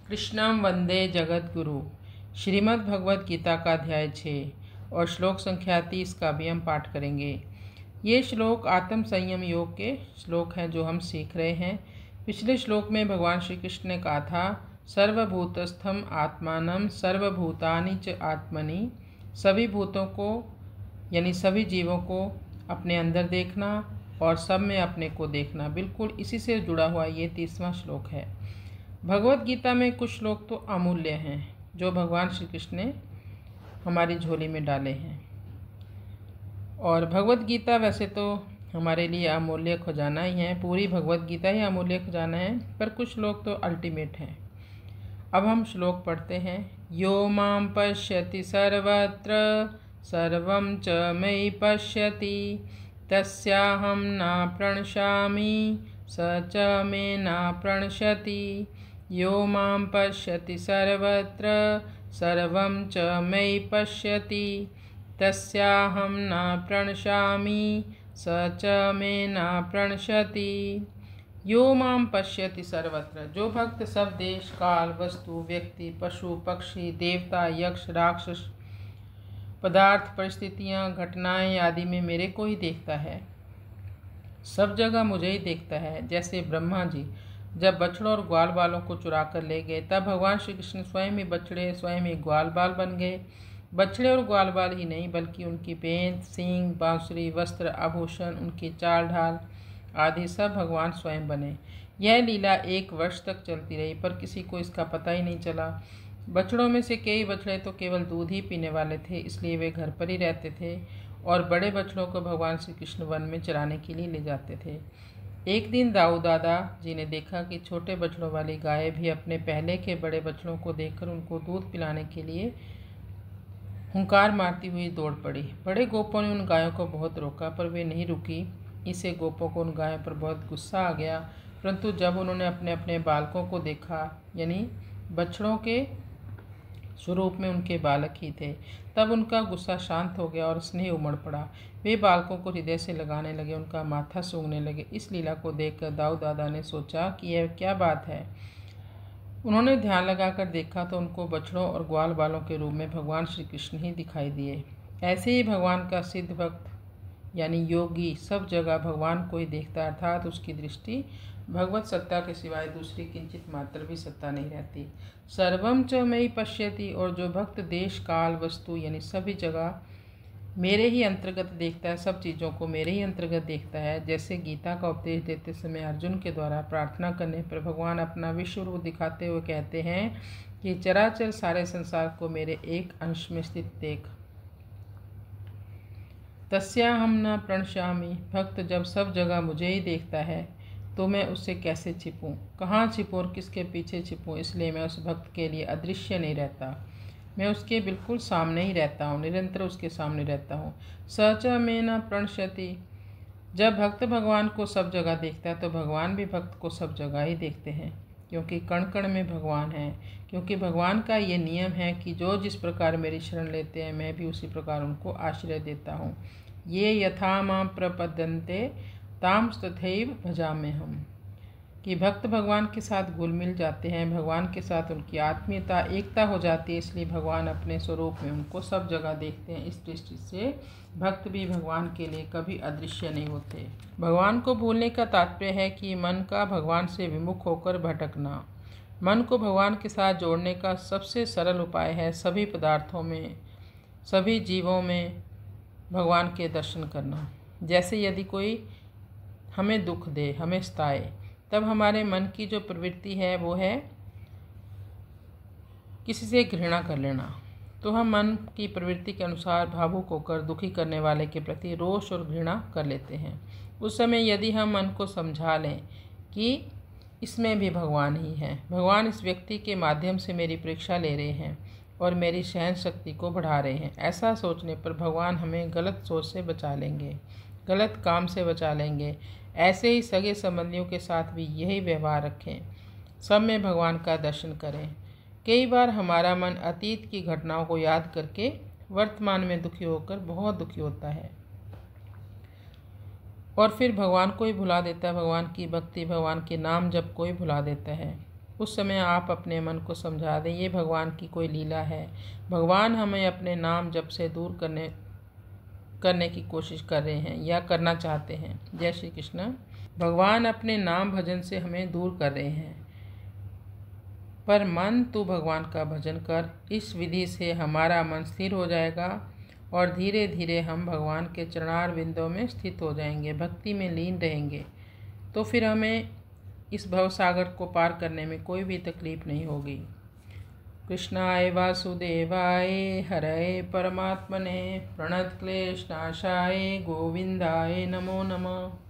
कृष्णं वंदे जगद्गुरु। श्रीमद् भगवद गीता का अध्याय 6 और श्लोक संख्या 30 का भी हम पाठ करेंगे। ये श्लोक आत्म संयम योग के श्लोक हैं जो हम सीख रहे हैं। पिछले श्लोक में भगवान श्री कृष्ण ने कहा था, सर्वभूतस्थम आत्मानं सर्वभूतानि च आत्मनि। सभी भूतों को यानी सभी जीवों को अपने अंदर देखना और सब में अपने को देखना, बिल्कुल इसी से जुड़ा हुआ ये 30वां श्लोक है। भगवत गीता में कुछ श्लोक तो अमूल्य हैं जो भगवान श्री कृष्ण ने हमारी झोली में डाले हैं। और भगवत गीता वैसे तो हमारे लिए अमूल्य खजाना ही है, पूरी भगवत गीता ही अमूल्य खजाना है, पर कुछ श्लोक तो अल्टीमेट हैं। अब हम श्लोक पढ़ते हैं। यो मां पश्यति सर्वत्र सर्वं च मयि पश्यति तस्याहं न प्रणश्यामि स च मे न प्रणश्यति। यो मां पश्यति सर्वत्र सर्वं च मयि पश्यति तस्याहं न प्रणश्यामि स च मे न प्रणश्यति। यो मां पश्यति सर्वत्र, जो भक्त सब देश काल वस्तु व्यक्ति पशु पक्षी देवता यक्ष राक्षस पदार्थ परिस्थितियां घटनाएं आदि में मेरे को ही देखता है, सब जगह मुझे ही देखता है। जैसे ब्रह्मा जी जब बछड़ों और ग्वाल बालों को चुरा कर ले गए, तब भगवान श्री कृष्ण स्वयं ही बछड़े स्वयं ही ग्वाल बाल बन गए। बछड़े और ग्वाल बाल ही नहीं बल्कि उनकी पेंट सींग बांसुरी वस्त्र आभूषण उनकी चाल ढाल आदि सब भगवान स्वयं बने। यह लीला 1 वर्ष तक चलती रही, पर किसी को इसका पता ही नहीं चला। बछड़ों में से कई बछड़े तो केवल दूध ही पीने वाले थे, इसलिए वे घर पर ही रहते थे, और बड़े बछड़ों को भगवान श्री कृष्ण वन में चराने के लिए ले जाते थे। एक दिन दाऊ दादा जी ने देखा कि छोटे बछड़ों वाली गाय भी अपने पहले के बड़े बछड़ों को देखकर उनको दूध पिलाने के लिए हुंकार मारती हुई दौड़ पड़ी। बड़े गोपों ने उन गायों को बहुत रोका, पर वे नहीं रुकी। इससे गोपों को उन गायों पर बहुत गुस्सा आ गया, परंतु जब उन्होंने अपने अपने बालकों को देखा, यानी बछड़ों के स्वरूप में उनके बालक ही थे, तब उनका गुस्सा शांत हो गया और स्नेह उमड़ पड़ा। वे बालकों को हृदय से लगाने लगे, उनका माथा सूंघने लगे। इस लीला को देखकर दाऊ दादा ने सोचा कि यह क्या बात है। उन्होंने ध्यान लगाकर देखा तो उनको बछड़ों और ग्वाल बालों के रूप में भगवान श्री कृष्ण ही दिखाई दिए। ऐसे ही भगवान का सिद्ध भक्त यानी योगी सब जगह भगवान को ही देखता, अर्थात उसकी दृष्टि भगवत सत्ता के सिवाय दूसरी किंचित मात्र भी सत्ता नहीं रहती। सर्वम च मयि पश्यति, और जो भक्त देश काल वस्तु यानी सभी जगह मेरे ही अंतर्गत देखता है, सब चीज़ों को मेरे ही अंतर्गत देखता है। जैसे गीता का उपदेश देते समय अर्जुन के द्वारा प्रार्थना करने पर भगवान अपना विश्व रूप दिखाते हुए कहते हैं कि चराचर सारे संसार को मेरे एक अंश में स्थित देख। तस्याहं न प्रणश्यामि, भक्त जब सब जगह मुझे ही देखता है तो मैं उससे कैसे छिपूं, कहाँ छिपूं और किसके पीछे छिपूं। इसलिए मैं उस भक्त के लिए अदृश्य नहीं रहता, मैं उसके बिल्कुल सामने ही रहता हूँ, निरंतर उसके सामने रहता हूँ। सच में न प्रणश्यति, जब भक्त भगवान को सब जगह देखता है तो भगवान भी भक्त को सब जगह ही देखते हैं, क्योंकि कण कण में भगवान है। क्योंकि भगवान का ये नियम है कि जो जिस प्रकार मेरी शरण लेते हैं मैं भी उसी प्रकार उनको आश्रय देता हूँ। ये यथा मां प्रपद्यन्ते ताम तथैव भजाम्यहम्, कि भक्त भगवान के साथ घुल मिल जाते हैं, भगवान के साथ उनकी आत्मीयता एकता हो जाती है, इसलिए भगवान अपने स्वरूप में उनको सब जगह देखते हैं। इस दृष्टि से भक्त भी भगवान के लिए कभी अदृश्य नहीं होते। भगवान को भूलने का तात्पर्य है कि मन का भगवान से विमुख होकर भटकना। मन को भगवान के साथ जोड़ने का सबसे सरल उपाय है सभी पदार्थों में सभी जीवों में भगवान के दर्शन करना। जैसे यदि कोई हमें दुख दे, हमें सताए, तब हमारे मन की जो प्रवृत्ति है वो है किसी से घृणा कर लेना, तो हम मन की प्रवृत्ति के अनुसार भावुक होकर दुखी करने वाले के प्रति रोष और घृणा कर लेते हैं। उस समय यदि हम मन को समझा लें कि इसमें भी भगवान ही है, भगवान इस व्यक्ति के माध्यम से मेरी परीक्षा ले रहे हैं और मेरी सहन शक्ति को बढ़ा रहे हैं, ऐसा सोचने पर भगवान हमें गलत सोच से बचा लेंगे, गलत काम से बचा लेंगे। ऐसे ही सगे संबंधियों के साथ भी यही व्यवहार रखें, सब में भगवान का दर्शन करें। कई बार हमारा मन अतीत की घटनाओं को याद करके वर्तमान में दुखी होकर बहुत दुखी होता है और फिर भगवान को ही भुला देता है, भगवान की भक्ति भगवान के नाम जप को ही भुला देता है। उस समय आप अपने मन को समझा दें ये भगवान की कोई लीला है। भगवान हमें अपने नाम जप से दूर करने की कोशिश कर रहे हैं या करना चाहते हैं। जय श्री कृष्ण। भगवान अपने नाम भजन से हमें दूर कर रहे हैं, पर मन तू भगवान का भजन कर। इस विधि से हमारा मन स्थिर हो जाएगा और धीरे धीरे हम भगवान के चरणार बिंदों में स्थित हो जाएंगे, भक्ति में लीन रहेंगे। तो फिर हमें इस भवसागर को पार करने में कोई भी तकलीफ नहीं होगी। कृष्णाय वासुदेवाय हरये परमात्मने प्रणतक्लेशनाशाय गोविंदाय नमो नमः।